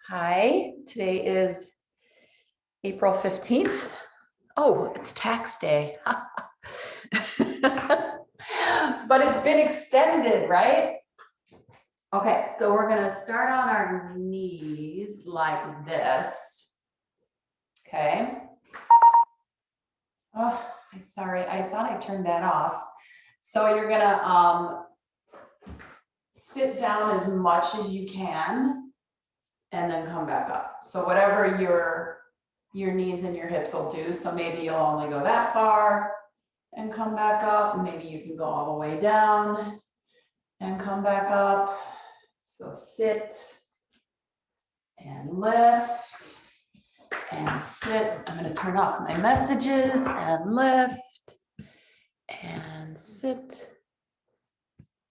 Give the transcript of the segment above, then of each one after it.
Hi, today is April 15th. Oh, it's tax day. But it's been extended, right? Okay, so we're gonna start on our knees like this. Okay. Oh, I'm sorry, I thought I turned that off. So you're gonna sit down as much as you can and then come back up. So whatever your knees and your hips will do. So maybe you'll only go that far and come back up. Maybe you can go all the way down and come back up. So sit and lift and sit. I'm going to turn off my messages and lift and sit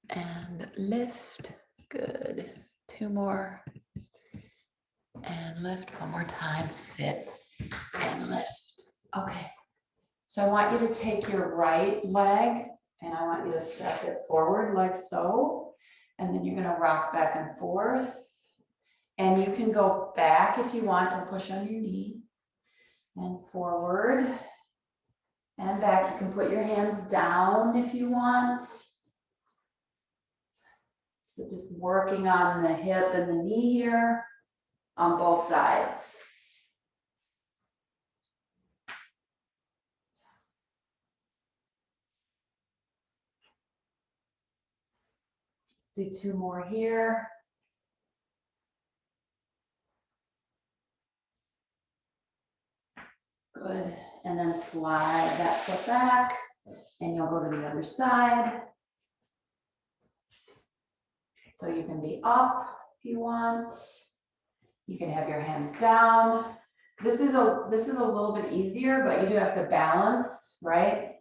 and lift. Good. Two more. And lift one more time. Sit and lift. Okay. So I want you to take your right leg and I want you to step it forward like so. And then you're going to rock back and forth. And you can go back if you want. Don't push on your knee. And forward and back. You can put your hands down if you want. So just working on the hip and the knee here on both sides. Do two more here. Good. And then slide that foot back and you'll go to the other side. So you can be up if you want. You can have your hands down. This is a little bit easier, but you do have to balance, right?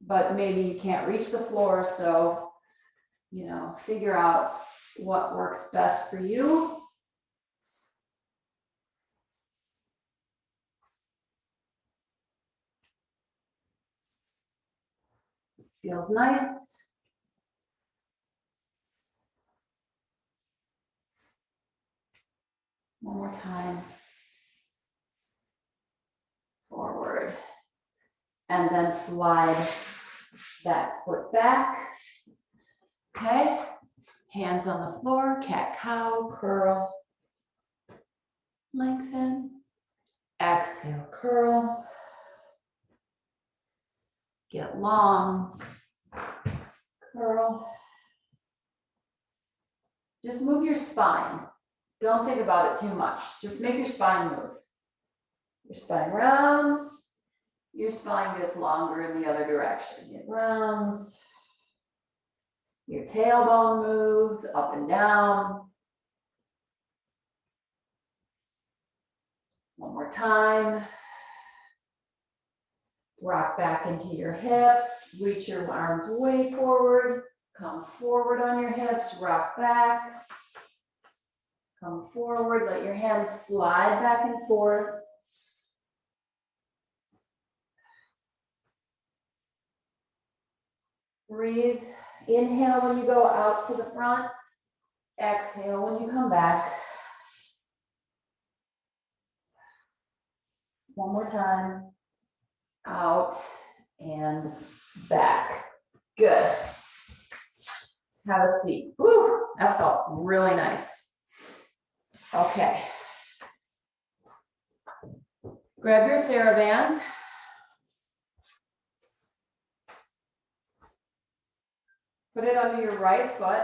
But maybe you can't reach the floor, so figure out what works best for you. Feels nice. One more time. Forward. And then slide that foot back. Okay. Hands on the floor, cat-cow, curl. Lengthen. Exhale, curl. Get long. Curl. Just move your spine. Don't think about it too much. Just make your spine move. Your spine rounds. Your spine gets longer in the other direction. It rounds. Your tailbone moves up and down. One more time. Rock back into your hips. Reach your arms way forward. Come forward on your hips. Rock back. Come forward. Let your hands slide back and forth. Breathe. Inhale when you go out to the front. Exhale when you come back. One more time. Out and back. Good. Have a seat. Woo, that felt really nice. Okay. Grab your TheraBand. Put it under your right foot.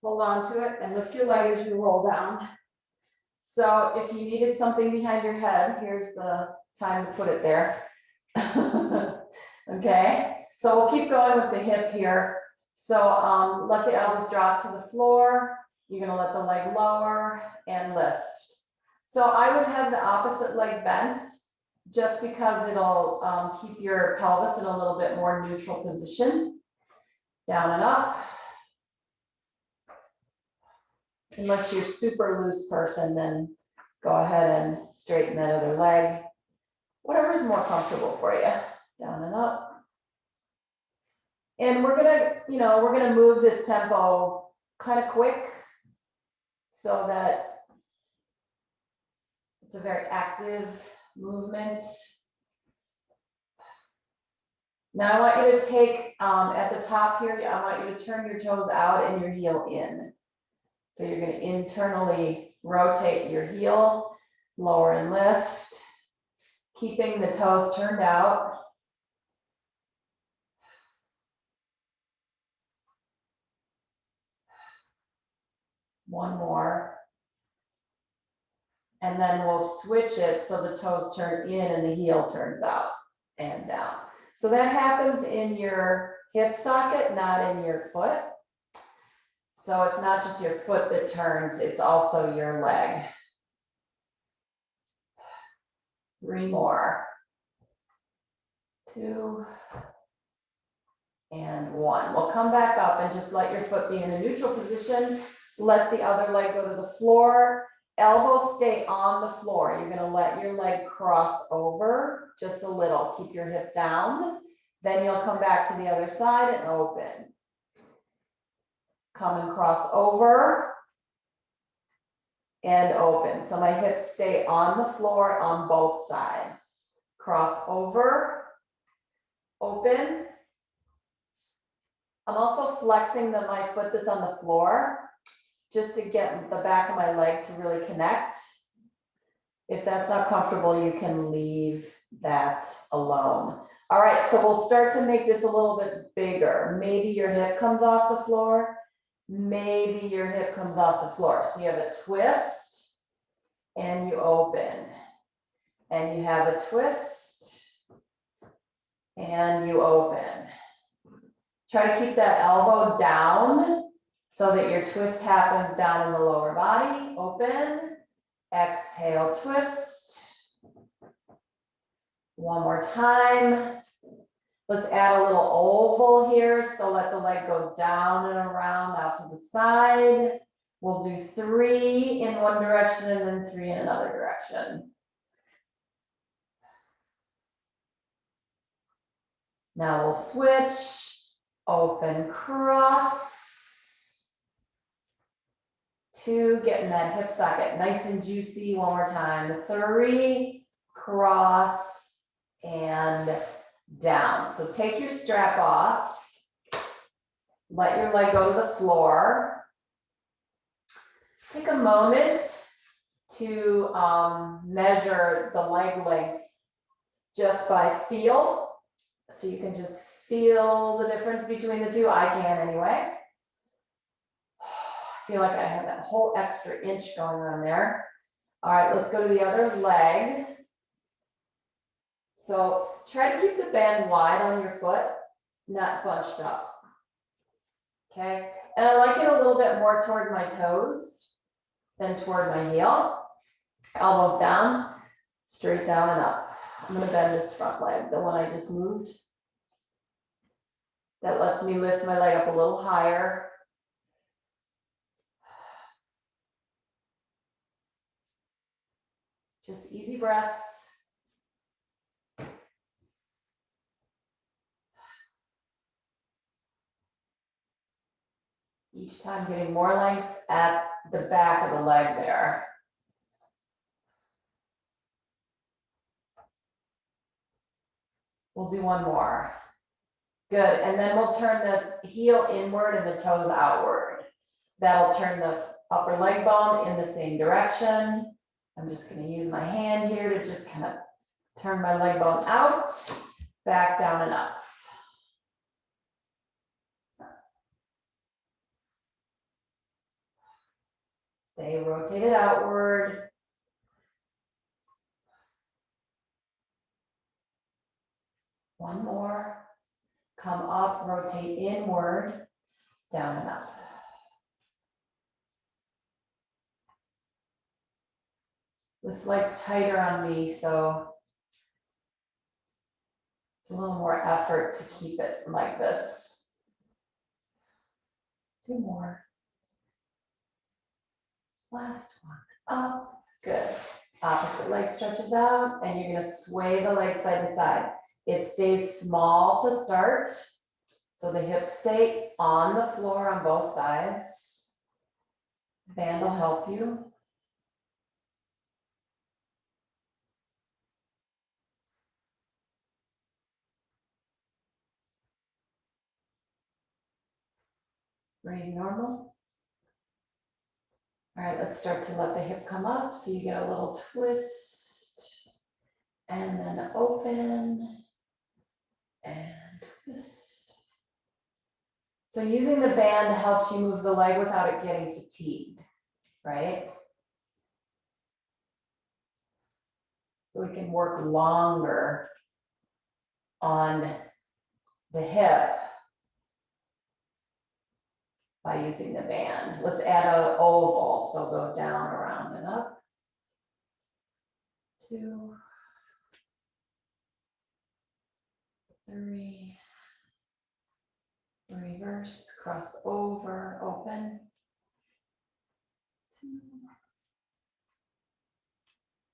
Hold on to it and lift your leg as you roll down. So if you needed something behind your head, here's the time to put it there. Okay, so we'll keep going with the hip here. So let the elbows drop to the floor. You're gonna let the leg lower and lift. So I would have the opposite leg bent just because it'll keep your pelvis in a little bit more neutral position. Down and up. Unless you're a super loose person, then go ahead and straighten that other leg. Whatever's more comfortable for you. Down and up. And we're gonna, we're gonna move this tempo kind of quick so that it's a very active movement. Now I want you to take, at the top here, I want you to turn your toes out and your heel in. So you're gonna internally rotate your heel, lower and lift, keeping the toes turned out. One more. And then we'll switch it so the toes turn in and the heel turns out and down. So that happens in your hip socket, not in your foot. So it's not just your foot that turns, it's also your leg. 3 more. 2 and 1. We'll come back up and just let your foot be in a neutral position. Let the other leg go to the floor. Elbows stay on the floor. You're gonna let your leg cross over just a little. Keep your hip down. Then you'll come back to the other side and open. Come and cross over and open. So my hips stay on the floor on both sides. Cross over, open. I'm also flexing my foot that's on the floor just to get the back of my leg to really connect. If that's not comfortable, you can leave that alone. All right, so we'll start to make this a little bit bigger. Maybe your hip comes off the floor. Maybe your hip comes off the floor. So you have a twist and you open. And you have a twist and you open. Try to keep that elbow down so that your twist happens down in the lower body. Open, exhale, twist. One more time. Let's add a little oval here. So let the leg go down and around out to the side. We'll do 3 in one direction and then 3 in another direction. Now we'll switch. Open, cross. 2, getting that hip socket nice and juicy. One more time. 3, cross, and down. So take your strap off. Let your leg go to the floor. Take a moment to measure the leg length just by feel. So you can just feel the difference between the two. I can anyway. I feel like I have that whole extra inch going on there. All right, let's go to the other leg. So try to keep the band wide on your foot, not bunched up. Okay, and I like it a little bit more toward my toes than toward my heel. Elbows down, straight down and up. I'm gonna bend this front leg, the one I just moved. That lets me lift my leg up a little higher. Just easy breaths. Each time getting more length at the back of the leg there. We'll do one more. Good, and then we'll turn the heel inward and the toes outward. That'll turn the upper leg bone in the same direction. I'm just gonna use my hand here to just kind of turn my leg bone out, back, down, and up. Stay rotated outward. One more. Come up, rotate inward, down and up. This leg's tighter on me, so it's a little more effort to keep it like this. 2 more. Last one. Up. Good. Opposite leg stretches out, and you're going to sway the leg side to side. It stays small to start, So the hips stay on the floor on both sides. The band will help you. Breathe normal. All right, let's start to let the hip come up so you get a little twist. And then open and twist. So using the band helps you move the leg without it getting fatigued, right? So we can work longer on the hip by using the band. Let's add an oval. So go down, around, and up. 2, 3, reverse, cross over, open. 2,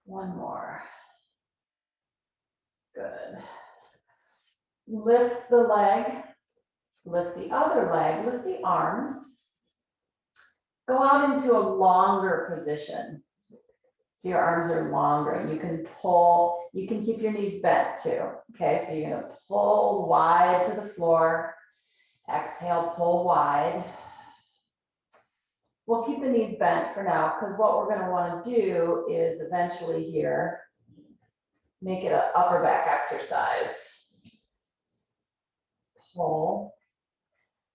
1 more. Good. Lift the leg, lift the other leg, lift the arms. Go out into a longer position. So your arms are longer and you can pull, you can keep your knees bent too. Okay, so you're gonna pull wide to the floor. Exhale, pull wide. We'll keep the knees bent for now because what we're gonna wanna do is eventually here, make it an upper back exercise. Pull.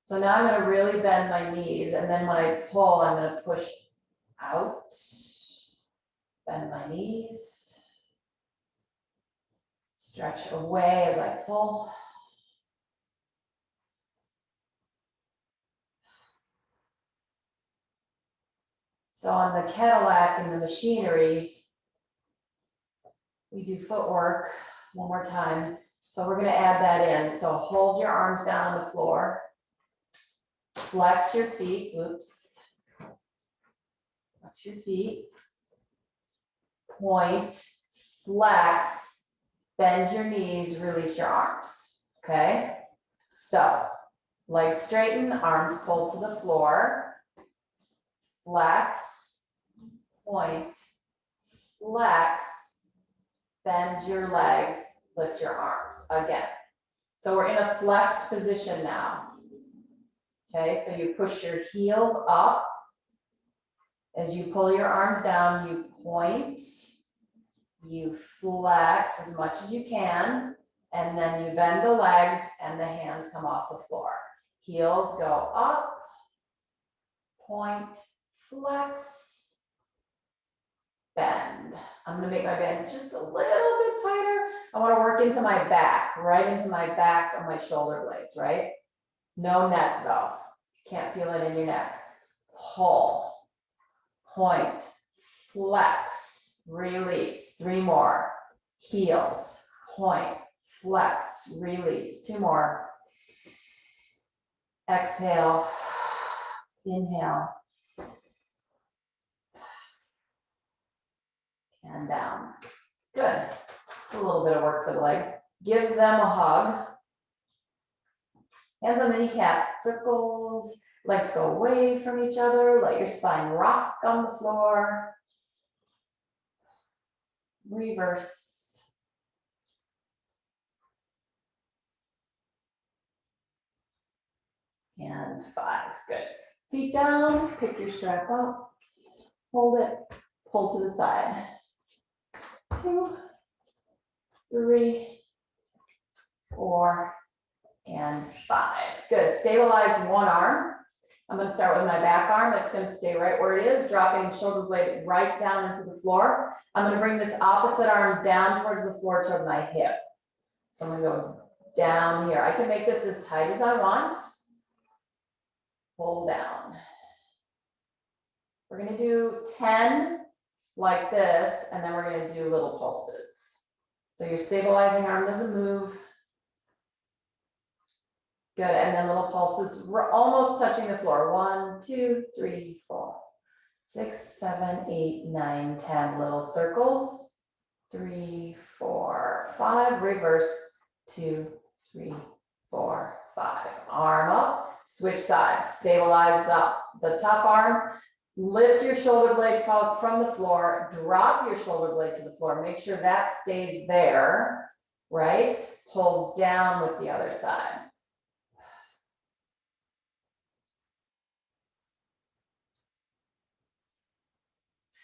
So now I'm gonna really bend my knees, and then when I pull, I'm gonna push out, bend my knees, stretch away as I pull. So on the Cadillac and the machinery, we do footwork one more time. So we're gonna add that in. So hold your arms down on the floor. Flex your feet, oops. Flex your feet. Point, flex, bend your knees, release your arms, okay? So, legs straighten, arms pull to the floor. Flex, point, flex, bend your legs, lift your arms, again. So we're in a flexed position now. Okay, so you push your heels up. As you pull your arms down, you point, you flex as much as you can, and then you bend the legs and the hands come off the floor. Heels go up, point, flex, bend. I'm gonna make my bend just a little bit tighter. I wanna work into my back, right into my back of my shoulder blades, right? No neck though. Can't feel it in your neck. Pull, point, flex, release. 3 more. Heels, point, flex, release. 2 more. Exhale, inhale, and down. Good. It's a little bit of work for the legs. Give them a hug. Hands on the kneecaps, circles, legs go away from each other, let your spine rock on the floor. Reverse. And 5, good. Feet down, pick your strap up, hold it, pull to the side. 2, 3, 4, and 5. Good, stabilize one arm. I'm gonna start with my back arm. That's gonna stay right where it is, dropping the shoulder blade right down into the floor. I'm gonna bring this opposite arm down towards the floor toward my hip. So I'm gonna go down here. I can make this as tight as I want. Pull down. We're gonna do 10 like this, and then we're gonna do little pulses. So your stabilizing arm doesn't move. Good, and then little pulses. We're almost touching the floor. 1, 2, 3, 4, 6, 7, 8, 9, 10 little circles. 3, 4, 5, reverse. 2, 3, 4, 5. Arm up, switch sides, stabilize the top arm, lift your shoulder blade from the floor, drop your shoulder blade to the floor, make sure that stays there, right? Hold down with the other side.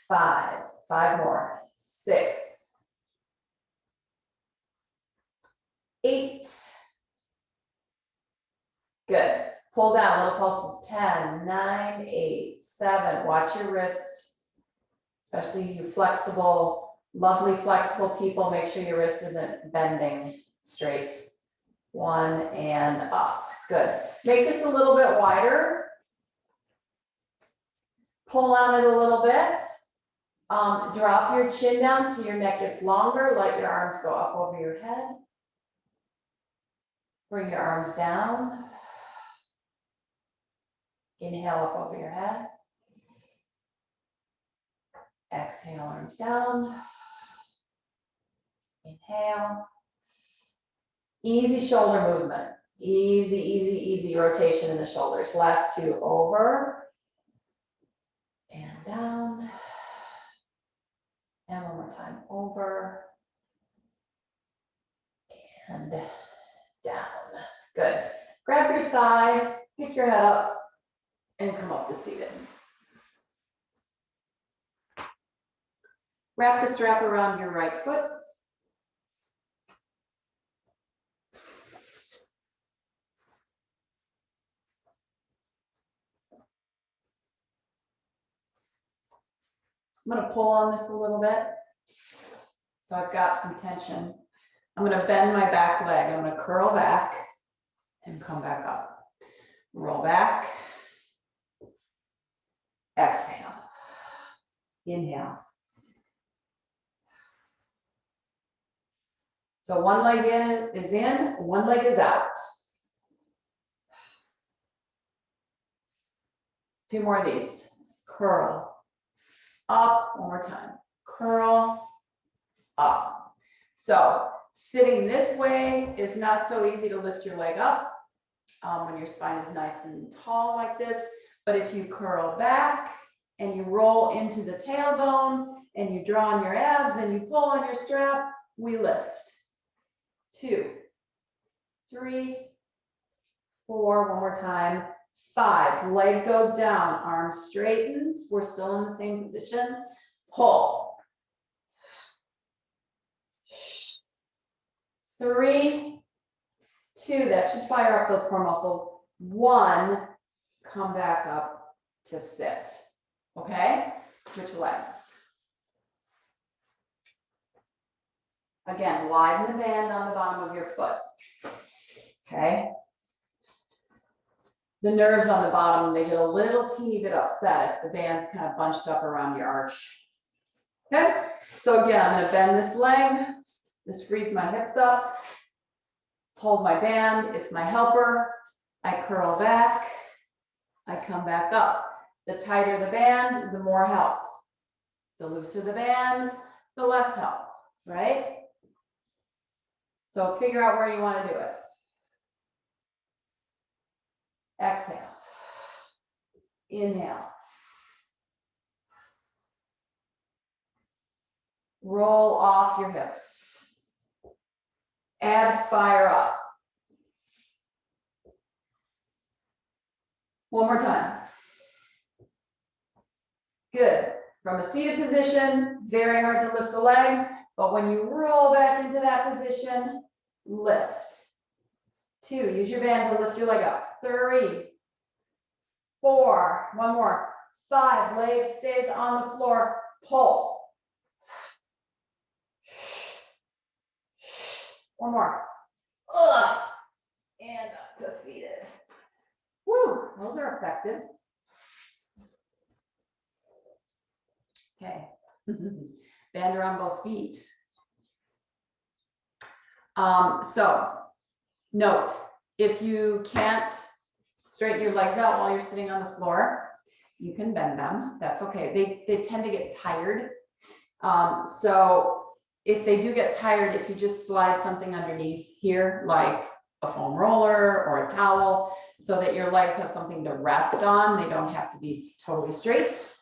Five more, 6, 8. Good. Pull down, little pulses, 10, 9, 8, 7. Watch your wrist, especially you flexible, lovely flexible people. Make sure your wrist isn't bending straight. 1 and up. Good. Make this a little bit wider. Pull on it a little bit. Drop your chin down so your neck gets longer. Let your arms go up over your head. Bring your arms down. Inhale up over your head. Exhale, arms down. Inhale. Easy shoulder movement. Easy, easy, easy rotation in the shoulders. Last 2, over and down. And one more time, over and down. Good. Grab your thigh, pick your head up, and come up to seated. Wrap the strap around your right foot. I'm going to pull on this a little bit. So I've got some tension. I'm going to bend my back leg. I'm going to curl back and come back up. Roll back. Exhale. Inhale. So one leg is in, one leg is out. 2 more of these. Curl. Up, one more time. Curl. Up. So sitting this way is not so easy to lift your leg up when your spine is nice and tall like this. But if you curl back and you roll into the tailbone and you draw on your abs and you pull on your strap, we lift. 2, 3, 4, one more time. 5, leg goes down, arm straightens. We're still in the same position. Pull. 3, 2, that should fire up those core muscles. 1, come back up to sit. Okay? Switch legs. Again, widen the band on the bottom of your foot. Okay? The nerves on the bottom, they get a little teeny bit upset if the band's kind of bunched up around your arch. Okay? So again, I'm going to bend this leg. This frees my hips up. Hold my band. It's my helper. I curl back. I come back up. The tighter the band, the more help. The looser the band, the less help, right? So figure out where you want to do it. Exhale. Inhale. Roll off your hips. Abs fire up. One more time. Good. From a seated position, very hard to lift the leg, but when you roll back into that position, lift. 2, use your band to lift your leg up. 3, 4, one more. 5, leg stays on the floor, pull. One more. And up to seated. Woo, those are effective. Okay. Bend around both feet. So note, if you can't straighten your legs out while you're sitting on the floor, you can bend them. That's okay. They tend to get tired. So if they do get tired, if you just slide something underneath here, like a foam roller or a towel so that your legs have something to rest on. They don't have to be totally straight.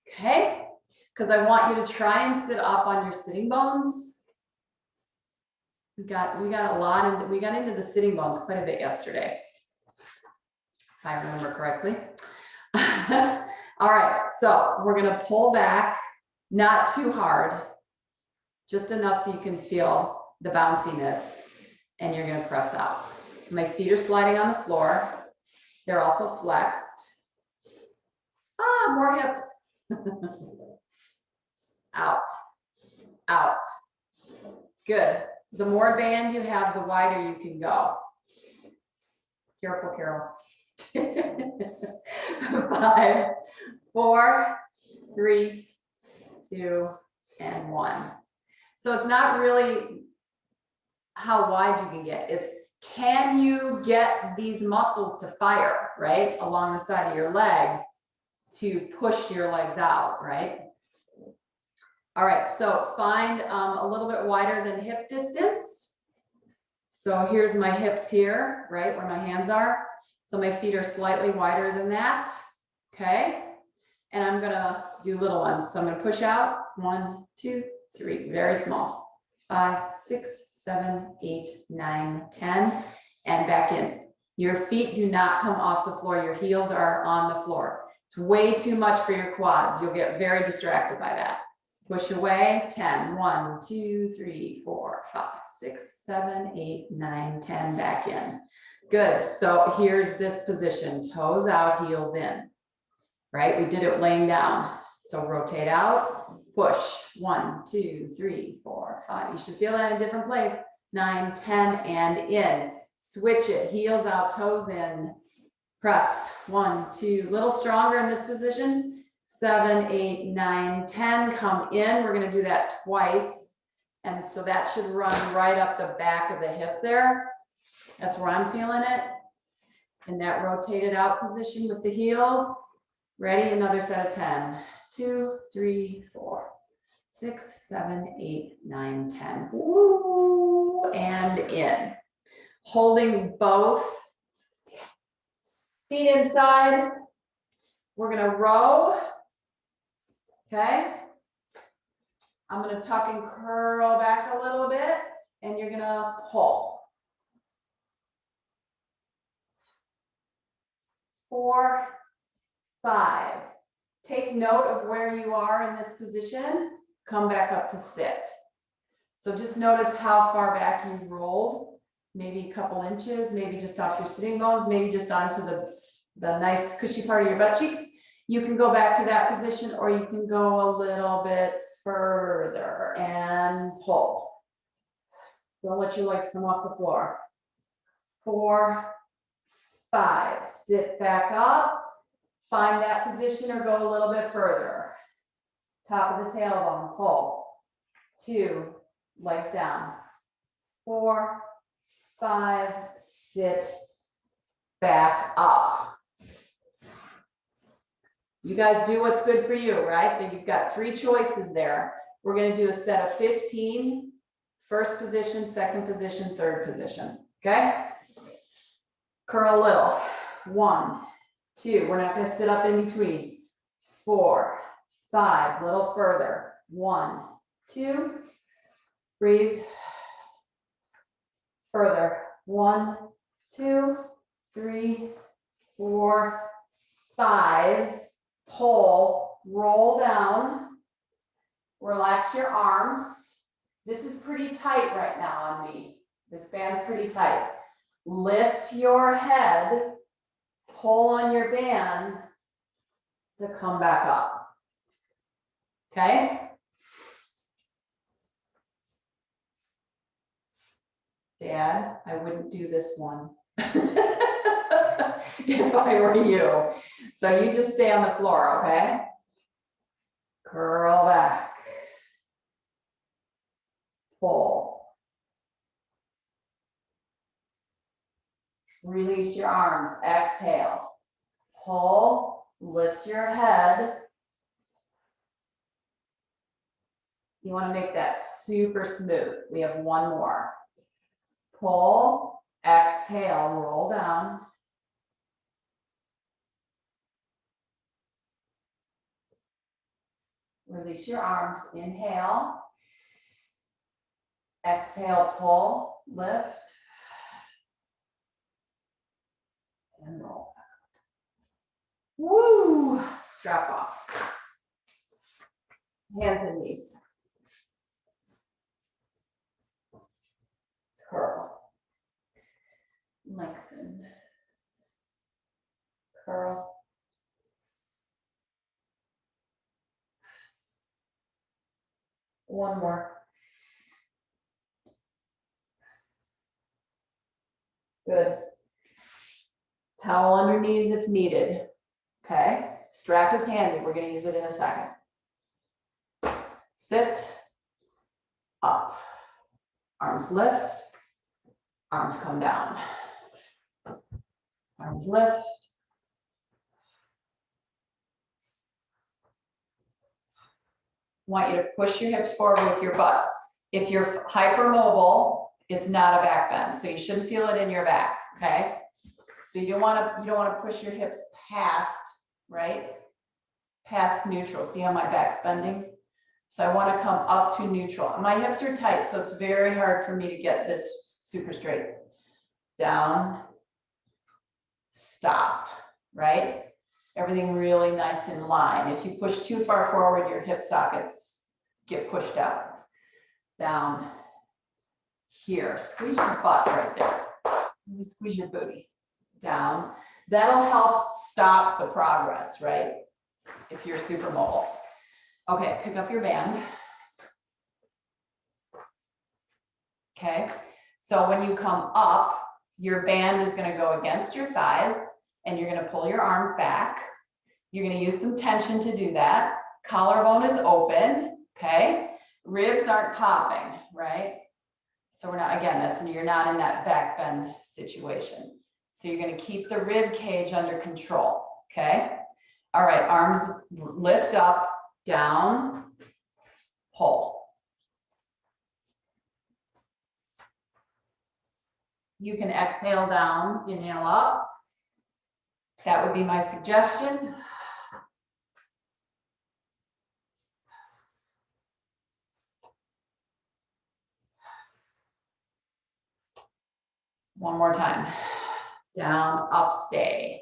Okay, because I want you to try and sit up on your sitting bones. We got a lot, and we got into the sitting bones quite a bit yesterday, if I remember correctly. All right, so we're gonna pull back, not too hard, just enough so you can feel the bounciness, and you're gonna press out. My feet are sliding on the floor. They're also flexed. Ah, more hips. Out, out. Good. The more band you have, the wider you can go. Careful, Carol. 5, 4, 3, 2, and 1. So it's not really how wide you can get. It's can you get these muscles to fire, right, along the side of your leg to push your legs out, right? All right, so find a little bit wider than hip distance. So here's my hips here, right, where my hands are. So my feet are slightly wider than that, okay? And I'm gonna do little ones. So I'm gonna push out, 1, 2, 3, very small. 5, 6, 7, 8, 9, 10, and back in. Your feet do not come off the floor. Your heels are on the floor. It's way too much for your quads. You'll get very distracted by that. Push away, 10, 1, 2, 3, 4, 5, 6, 7, 8, 9, 10, back in. Good, so here's this position, toes out, heels in, right? We did it laying down. So rotate out, push, 1, 2, 3, 4, 5. You should feel that in a different place. 9, 10, and in. Switch it, heels out, toes in. Press, 1, 2, little stronger in this position. 7, 8, 9, 10, come in. We're gonna do that twice. And so that should run right up the back of the hip there. That's where I'm feeling it. In that rotated out position with the heels. Ready, another set of 10. 2, 3, 4, 6, 7, 8, 9, 10. Woo, and in. Holding both feet inside. We're gonna row. Okay. I'm gonna tuck and curl back a little bit, and you're gonna pull. 4, 5. Take note of where you are in this position. Come back up to sit. So just notice how far back you've rolled. Maybe a couple inches, maybe just off your sitting bones, maybe just onto the nice cushy part of your butt cheeks. You can go back to that position, or you can go a little bit further and pull. Don't let your legs come off the floor. 4, 5, sit back up, find that position or go a little bit further. Top of the tailbone, pull. 2, legs down. 4, 5, sit back up. You guys do what's good for you, right? But you've got 3 choices there. We're gonna do a set of 15, first position, second position, third position, okay? Curl a little. 1, 2, we're not gonna sit up in between. 4, 5, a little further. 1, 2, breathe. Further. 1, 2, 3, 4, 5. Pull, roll down. Relax your arms. This is pretty tight right now on me. This band's pretty tight. Lift your head, pull on your band to come back up. Okay? Dad, I wouldn't do this one if I were you. So you just stay on the floor, okay? Curl back. Pull. Release your arms, exhale. Pull, lift your head. You want to make that super smooth. We have one more. Pull, exhale. exhale, roll down. Release your arms, inhale. Exhale, pull, lift. And roll. Woo! Strap off. Hands and knees. Curl. Lengthen. Curl. One more. Good. Towel under knees if needed. Okay. Strap is handy. We're going to use it in a second. Sit. Up. Arms lift. Arms come down. Arms lift. Want you to push your hips forward with your butt. If you're hypermobile, it's not a back bend, so you shouldn't feel it in your back, okay? So you don't want to push your hips past, right? Past neutral. See how my back's bending? So I want to come up to neutral. My hips are tight, so it's very hard for me to get this super straight. Down, stop, right? Everything really nice in line. If you push too far forward, your hip sockets get pushed out. Down here. Squeeze your butt right there. Maybe squeeze your booty. Down. That'll help stop the progress, right? If you're super mobile. Okay, pick up your band. Okay, so when you come up, your band is going to go against your thighs and you're going to pull your arms back. You're going to use some tension to do that. Collarbone is open, okay? Ribs aren't popping, right? So we're not, again, you're not in that back bend situation. So you're going to keep the rib cage under control, okay? All right, arms lift up, down, pull. You can exhale down, inhale up. That would be my suggestion. One more time. Down, up, stay.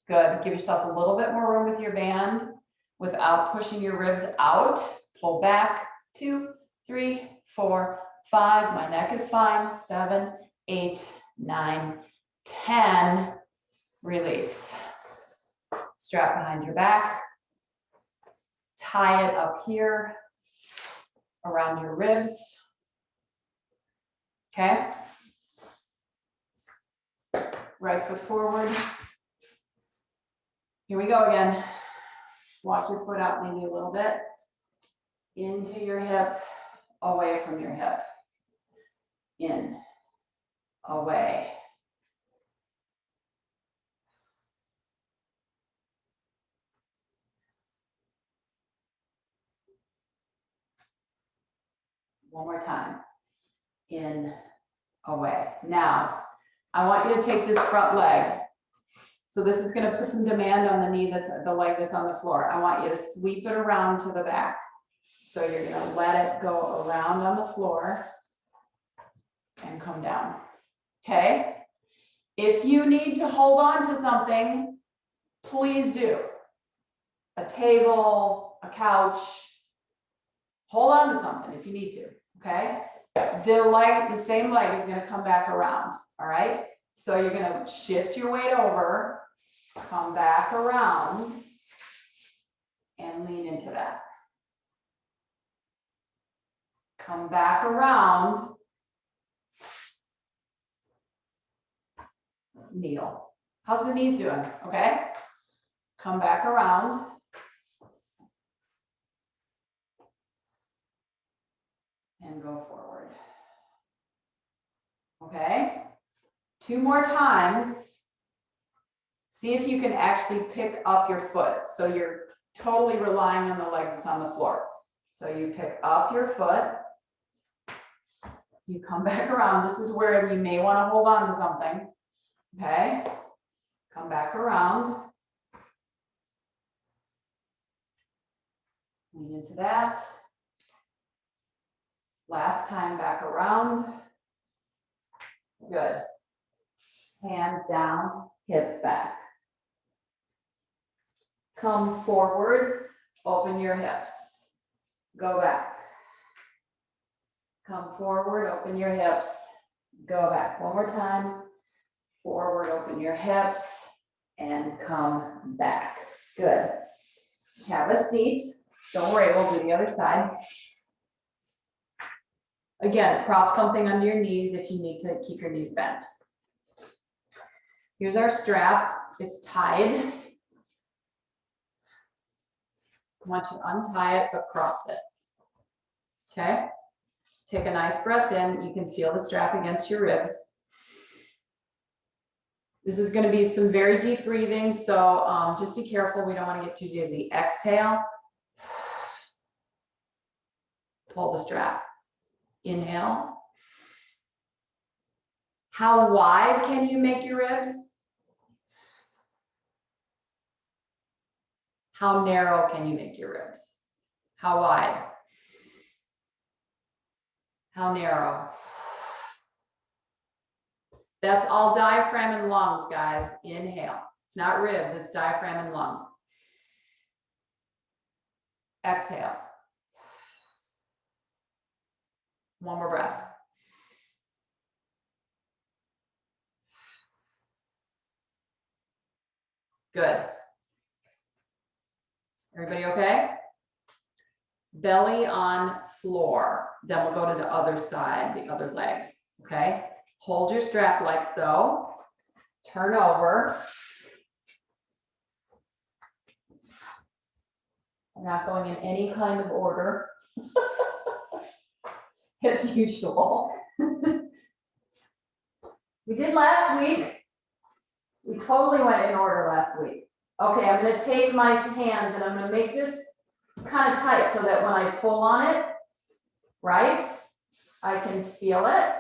Good. Give yourself a little bit more room with your band without pushing your ribs out. Pull back. 2, 3, 4, 5. My neck is fine. 7, 8, 9, 10. Release. Strap behind your back. Tie it up here around your ribs. Okay. Right foot forward. Here we go again. Walk your foot out maybe a little bit. Into your hip, away from your hip. In, away. One more time. In, away. Now, I want you to take this front leg. So this is going to put some demand on the knee, the leg that's on the floor. I want you to sweep it around to the back. So you're going to let it go around on the floor and come down. Okay? If you need to hold on to something, please do. A table, a couch. Hold on to something if you need to. Okay? The same leg is going to come back around. All right? So you're going to shift your weight over, come back around, and lean into that. Come back around, kneel. How's the knees doing? Okay? Come back around. And go forward. Okay? 2 more times. See if you can actually pick up your foot. So you're totally relying on the leg that's on the floor. So you pick up your foot you come back around. This is where you may want to hold on to something. Okay, come back around. Lean into that. Last time back around. Good. Hands down, hips back. Come forward, open your hips. Go back. Come forward, open your hips. Go back. One more time. Forward, open your hips, and come back. Good. Have a seat. Don't worry, we'll do the other side. Again, prop something under your knees if you need to keep your knees bent. Here's our strap. It's tied. I want you to untie it, but cross it. Okay? Take a nice breath in. You can feel the strap against your ribs. This is going to be some very deep breathing, so just be careful. We don't want to get too dizzy. Exhale. Pull the strap. Inhale. How wide can you make your ribs? How narrow can you make your ribs? How wide? How narrow? That's all diaphragm and lungs, guys. Inhale. It's not ribs, it's diaphragm and lung. Exhale. One more breath. Good. Everybody okay? Belly on floor. Then we'll go to the other side, the other leg. Okay? Hold your strap like so. Turn over. I'm not going in any kind of order. As usual. We did last week. We totally went in order last week. Okay, I'm going to take my hands and I'm going to make this kind of tight so that when I pull on it, right, I can feel it.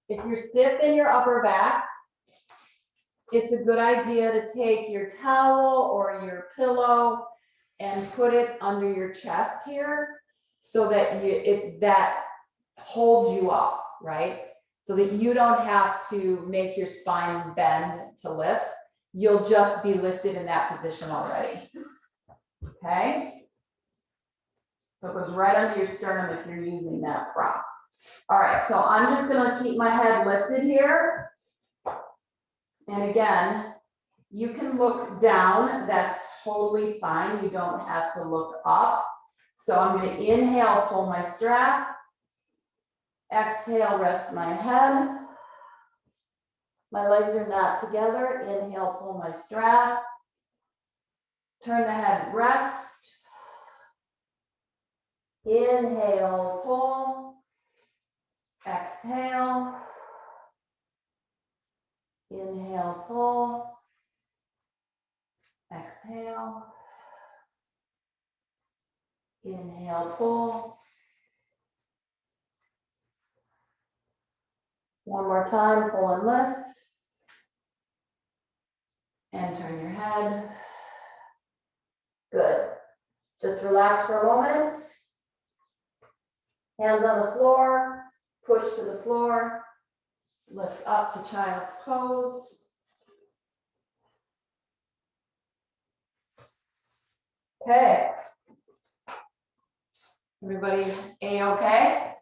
If you're stiff in your upper back, it's a good idea to take your towel or your pillow and put it under your chest here so that that holds you up, right? So that you don't have to make your spine bend to lift. You'll just be lifted in that position already. Okay? So it goes right under your sternum if you're using that prop. All right, so I'm just gonna keep my head lifted here. And again, you can look down, that's totally fine. You don't have to look up. So I'm gonna inhale, pull my strap. Exhale, rest my head. My legs are not together. Inhale, pull my strap. Turn the head, rest. Inhale, pull. Exhale. Inhale, pull. Exhale. Inhale, pull. One more time, pull and lift. And turn your head. Good. Just relax for a moment. Hands on the floor, push to the floor, lift up to child's pose. Okay. Everybody A-okay?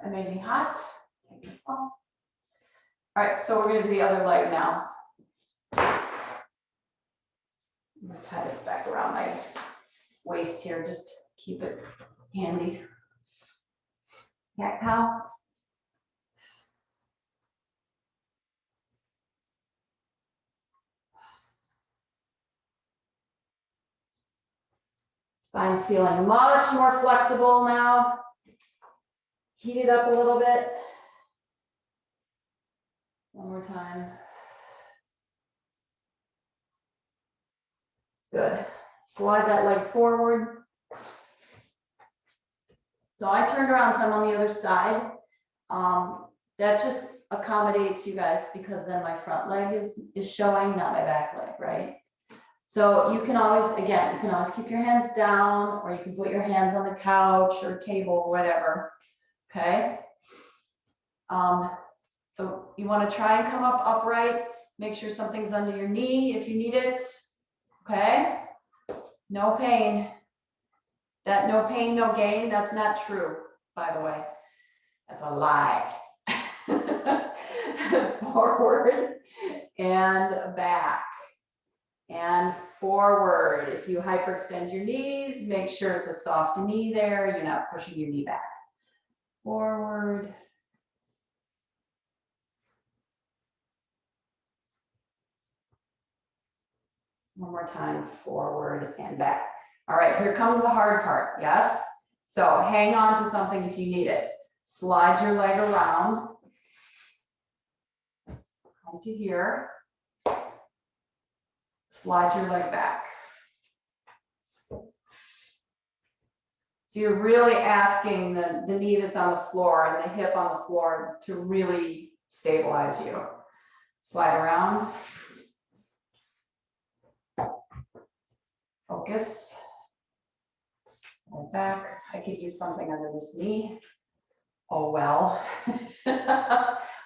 I may be hot. Take this off. All right, so we're gonna do the other leg now. I'm gonna tie this back around my waist here, just keep it handy. Cat cow. Spine's feeling much more flexible now. Heat it up a little bit. One more time. Good. Slide that leg forward. So I turned around, so I'm on the other side. That just accommodates you guys because then my front leg is showing, not my back leg, right? So you can always, again, you can always keep your hands down, or you can put your hands on the couch or table, whatever, okay? So you want to try and come up upright, make sure something's under your knee if you need it, okay? No pain. That no pain, no gain, that's not true, by the way. That's a lie. Forward and back and forward. If you hyperextend your knees, make sure it's a soft knee there. You're not pushing your knee back. Forward. One more time, forward and back. All right, here comes the hard part, yes? So hang on to something if you need it. Slide your leg around. Come to here. Slide your leg back. So you're really asking the knee that's on the floor and the hip on the floor to really stabilize you. Slide around. Focus. Slide back. I could use something under this knee. Oh, well.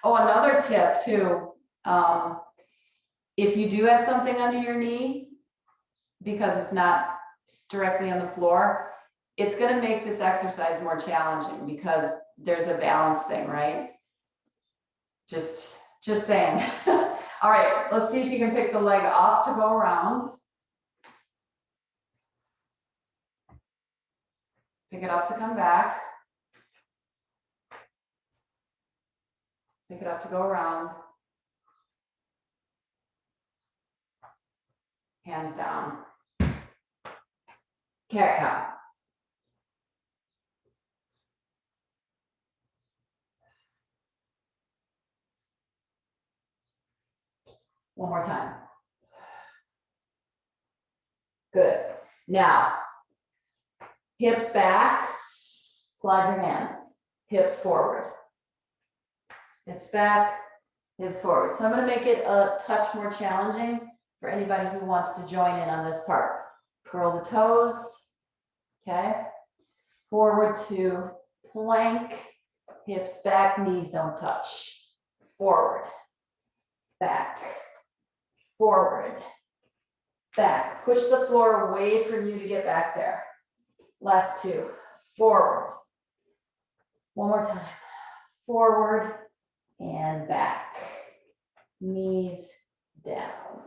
Oh, another tip too. If you do have something under your knee, because it's not directly on the floor, it's going to make this exercise more challenging because there's a balance thing, right? Just saying. All right, let's see if you can pick the leg up to go around. Pick it up to come back. Pick it up to go around. Hands down. Cat cow. One more time. Good. Now, hips back, slide your hands. Hips forward. Hips back, hips forward. So I'm going to make it a touch more challenging for anybody who wants to join in on this part. Curl the toes, okay? Forward to plank, hips back, knees don't touch. Forward, back, forward, back. Push the floor away from you to get back there. Last two, forward. One more time, forward and back. Knees down.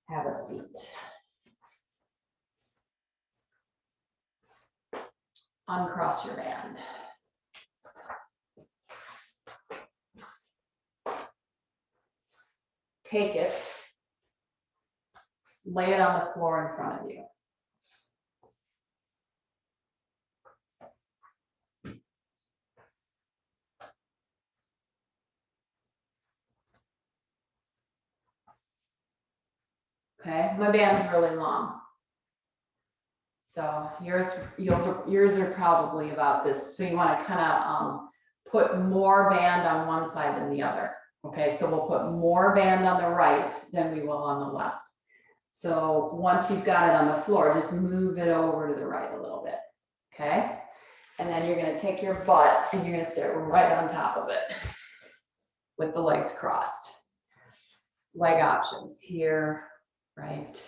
Have a seat. Uncross your band. Take it, lay it on the floor in front of you. Okay, my band's really long. So yours are probably about this. So you want to kind of put more band on one side than the other. Okay, so we'll put more band on the right than we will on the left. So once you've got it on the floor, just move it over to the right a little bit. Okay, and then you're going to take your butt and you're going to sit right on top of it with the legs crossed. Leg options here, right,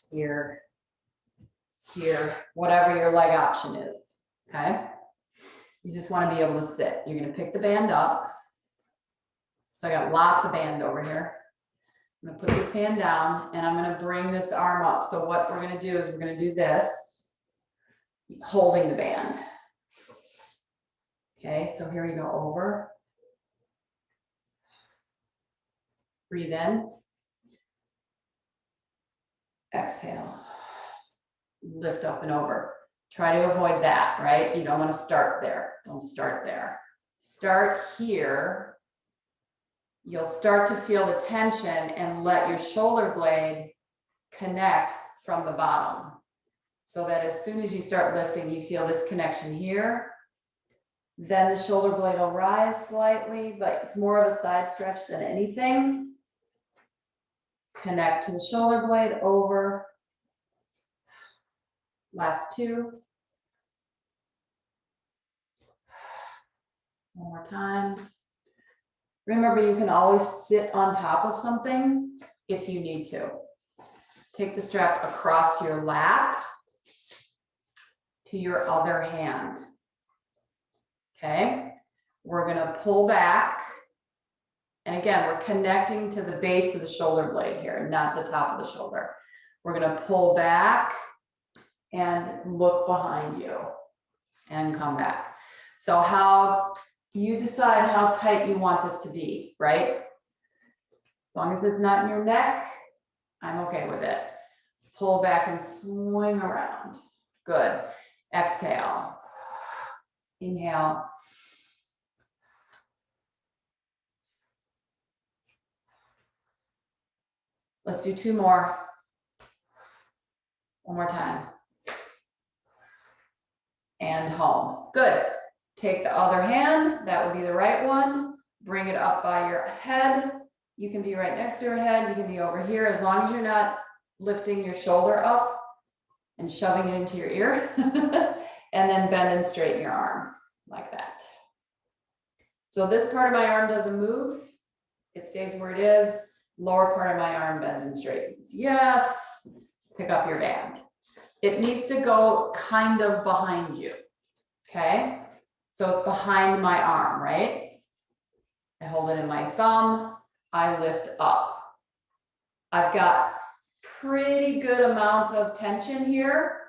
here, here, whatever your leg option is, okay? You just want to be able to sit. You're going to pick the band up. So I got lots of band over here. I'm going to put this hand down and I'm going to bring this arm up. So what we're going to do is we're going to do this, holding the band. Okay, so here we go, over. Breathe in. Exhale. Lift up and over. Try to avoid that, right? You don't want to start there. Don't start there. Start here. You'll start to feel the tension and let your shoulder blade connect from the bottom. So that as soon as you start lifting, you feel this connection here. Then the shoulder blade will rise slightly, but it's more of a side stretch than anything. Connect to the shoulder blade over. Last two. One more time. Remember, you can always sit on top of something if you need to. Take the strap across your lap to your other hand. Okay, we're gonna pull back. And again, we're connecting to the base of the shoulder blade here, not the top of the shoulder. We're gonna pull back and look behind you and come back. So how you decide how tight you want this to be, right? As long as it's not in your neck, I'm okay with it. Pull back and swing around. Good. Exhale. Inhale. Let's do two more. One more time. And home. Good. Take the other hand, that would be the right one. Bring it up by your head. You can be right next to your head. You can be over here as long as you're not lifting your shoulder up and shoving it into your ear. And then bend and straighten your arm like that. So this part of my arm doesn't move. It stays where it is. Lower part of my arm bends and straightens. Yes. Pick up your band. It needs to go kind of behind you. Okay. So it's behind my arm, right? I hold it in my thumb. I lift up. I've got pretty good amount of tension here,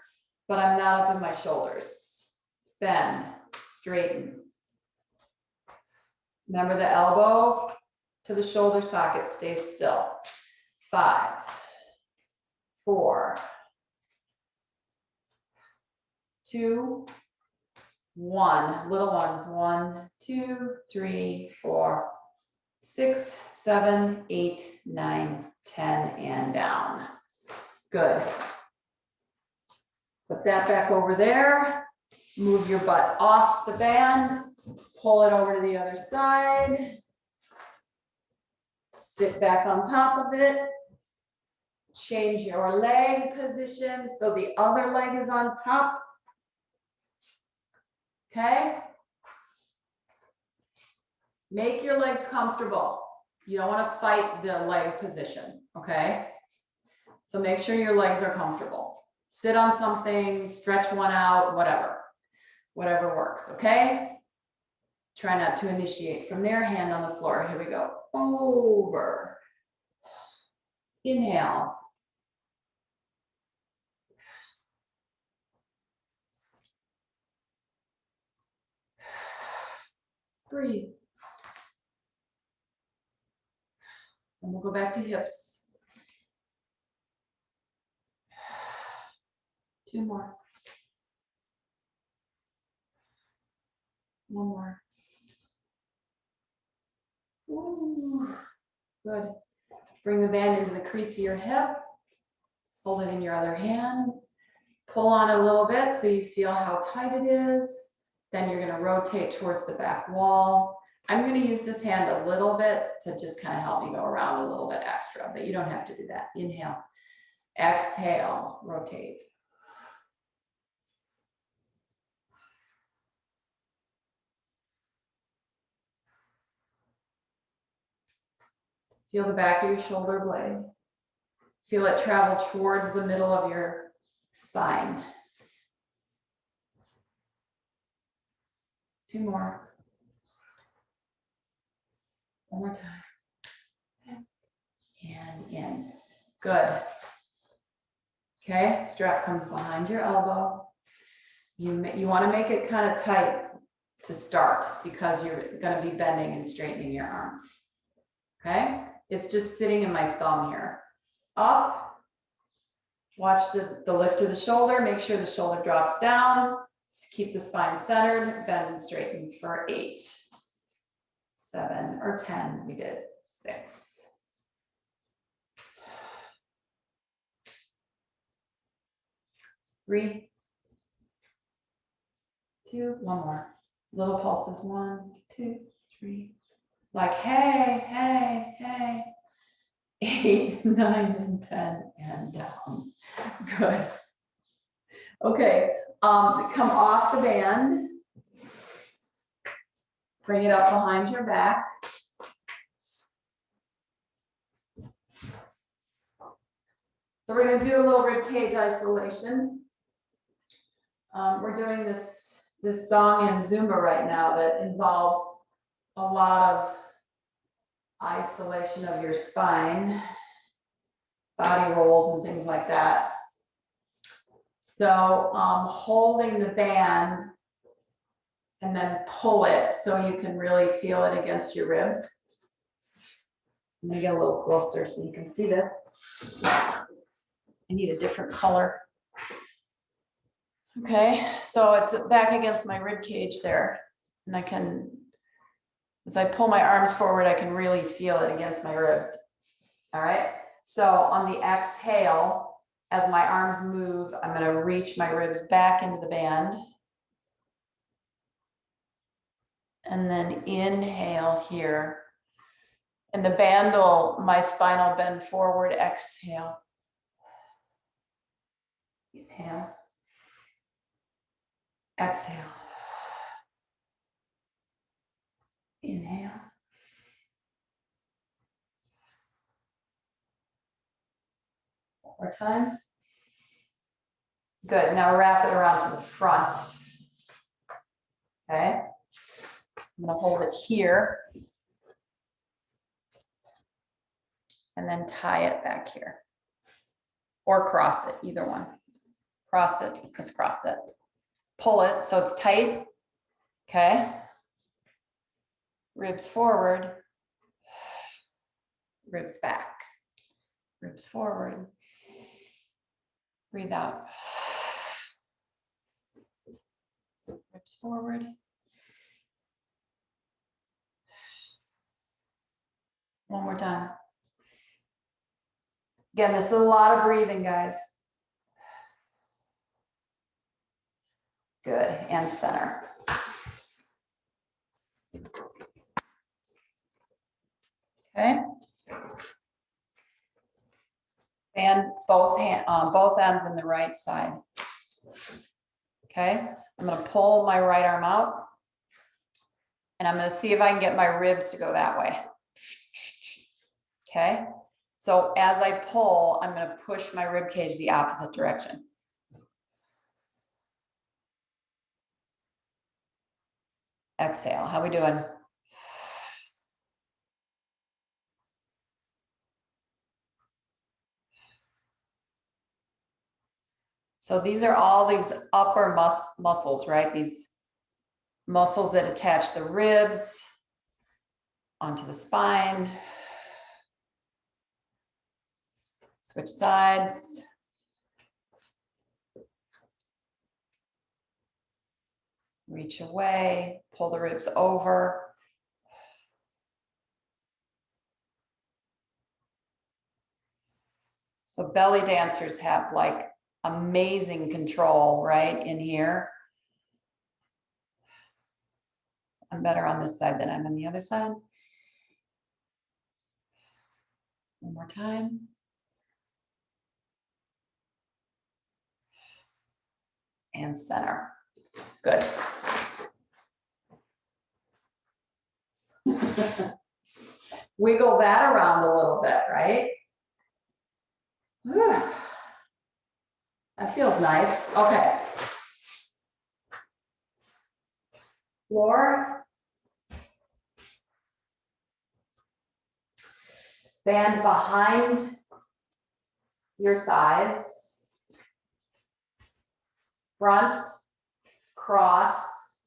but I'm not up in my shoulders. Bend, straighten. Remember the elbow to the shoulder socket stays still. 5, 4, 2, 1. Little ones. 1, 2, 3, 4, 6, 7, 8, 9, 10, and down. Good. Put that back over there. Move your butt off the band. Pull it over to the other side. Sit back on top of it. Change your leg position so the other leg is on top. Okay? Make your legs comfortable. You don't want to fight the leg position, okay? So make sure your legs are comfortable. Sit on something, stretch one out, whatever. Whatever works, okay? Try not to initiate from there, hand on the floor. Here we go. Over. Inhale. Breathe. And we'll go back to hips. 2 more. 1 more. Ooh, good. Bring the band into the crease of your hip. Hold it in your other hand. Pull on a little bit so you feel how tight it is. Then you're going to rotate towards the back wall. I'm going to use this hand a little bit to just kind of help me go around a little bit extra, but you don't have to do that. Inhale. Exhale. Rotate. Feel the back of your shoulder blade. Feel it travel towards the middle of your spine. 2 more. 1 more time. And in. Good. Okay, strap comes behind your elbow. You want to make it kind of tight to start because you're going to be bending and straightening your arm. Okay, it's just sitting in my thumb here. Up. Watch the lift of the shoulder. Make sure the shoulder drops down. Keep the spine centered. Bend and straighten for 8, 7, or 10. We did 6. 3, 2, one more. Little pulses, 1, 2, 3. Like, hey, hey, hey. 8, 9, and 10, and down. Good. Okay, come off the band. Bring it up behind your back. So we're gonna do a little rib cage isolation. We're doing this song in Zumba right now that involves a lot of isolation of your spine, body rolls and things like that. So holding the band and then pull it so you can really feel it against your ribs. I'm gonna get a little closer so you can see this. I need a different color. Okay, so it's back against my rib cage there. And I can, as I pull my arms forward, I can really feel it against my ribs. All right, so on the exhale, as my arms move, I'm gonna reach my ribs back into the band. And then inhale here. And the band will, my spine will bend forward, exhale. Inhale. Exhale. Inhale. One more time. Good, now wrap it around to the front. Okay. I'm gonna hold it here. And then tie it back here. Or cross it, either one. Cross it, let's cross it. Pull it so it's tight. Okay. Ribs forward. Ribs back. Ribs forward. Breathe out. Ribs forward. One more time. Again, this is a lot of breathing, guys. Good, and center. Okay. And both ends in the right side. Okay, I'm gonna pull my right arm out and I'm gonna see if I can get my ribs to go that way. Okay, so as I pull, I'm gonna push my rib cage the opposite direction. Exhale, how we doing? So these are all these upper muscles, right? These muscles that attach the ribs onto the spine. Switch sides. Reach away, pull the ribs over. So belly dancers have like amazing control, right, in here. I'm better on this side than I'm on the other side. One more time. And center. Good. Wiggle that around a little bit, right? That feels nice. Okay. Floor. Band behind your thighs. Front, cross.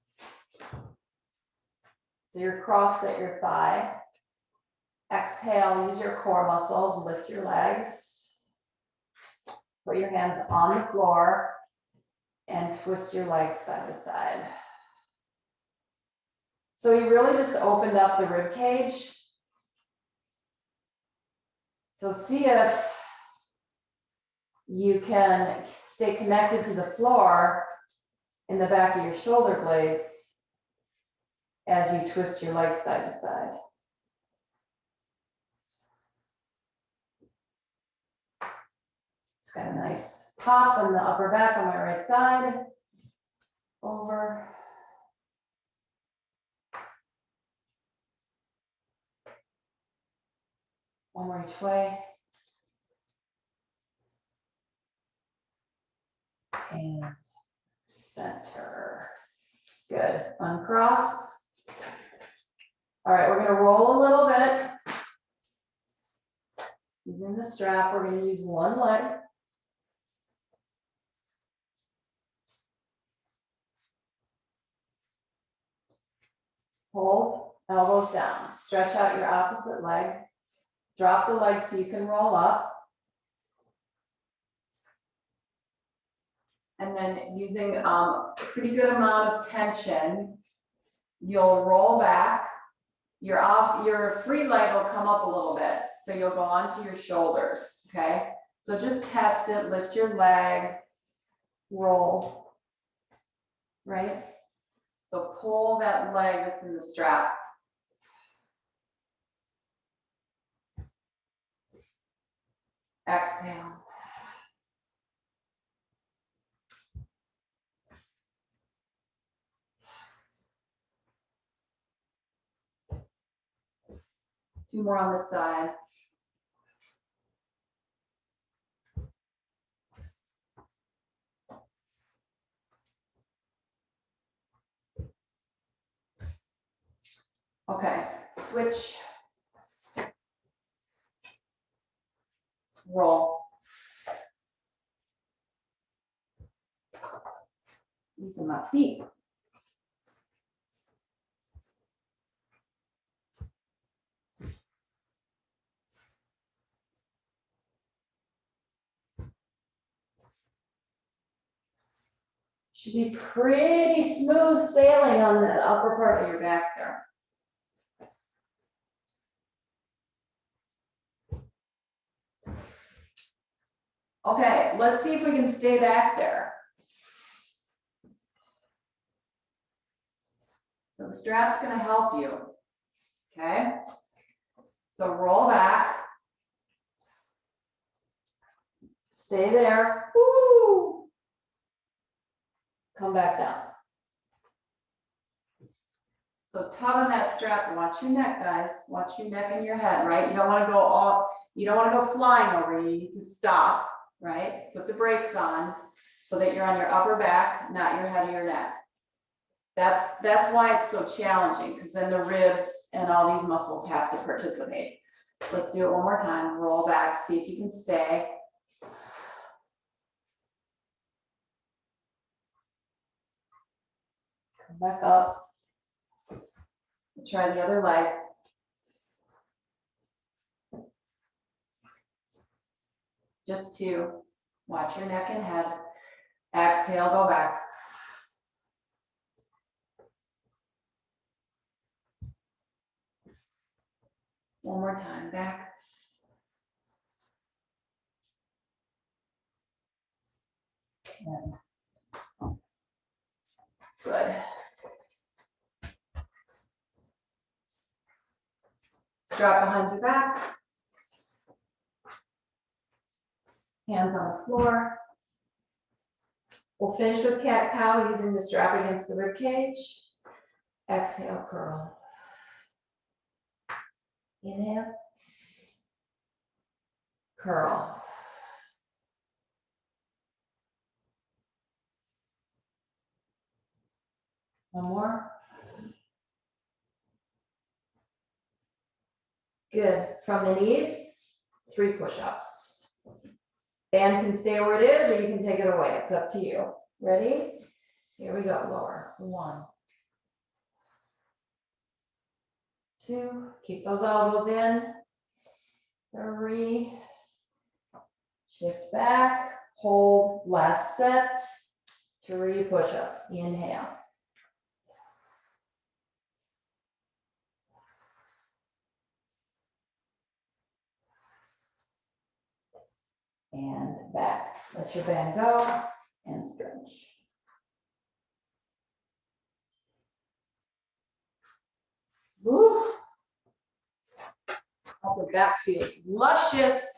So you're crossed at your thigh. Exhale, use your core muscles, lift your legs. Put your hands on the floor and twist your legs side to side. So you really just opened up the rib cage. So see if You can stay connected to the floor in the back of your shoulder blades as you twist your legs side to side. It's got a nice pop in the upper back on my right side. Over. One more each way. And center. Good. Uncross. All right, we're going to roll a little bit. Using the strap, we're going to use one leg. Hold, elbows down. Stretch out your opposite leg. Drop the leg so you can roll up. And then using a pretty good amount of tension, you'll roll back. Your free leg will come up a little bit, so you'll go onto your shoulders, okay? So just test it, lift your leg, roll, right? So pull that leg that's in the strap. Exhale. Two more on this side. Okay, switch. Roll. Using my feet. Should be pretty smooth sailing on the upper part of your back there. Okay, let's see if we can stay back there. So the strap's going to help you. Okay, so roll back. Stay there. Woo! Come back down. So tug on that strap. Watch your neck, guys. Watch your neck and your head, right? You don't want to go flying over. You need to stop, right? Put the brakes on so that you're on your upper back, not your head or your neck. That's why it's so challenging, because then the ribs and all these muscles have to participate. Let's do it one more time. Roll back, see if you can stay. Come back up. Try the other leg. Just two. Watch your neck and head. Exhale, go back. One more time, back. And good. Strap behind your back. Hands on the floor. We'll finish with cat-cow using the strap against the rib cage. Exhale, curl. Inhale. Curl. One more. Good. From the knees, 3 push-ups. Band can stay where it is, or you can take it away. It's up to you. Ready? Here we go. Lower. 1, 2. Keep those elbows in. 3. Shift back. Hold. Last set. 3 push-ups. Inhale. And back. Let your band go and stretch. Woo. Upper back feels luscious.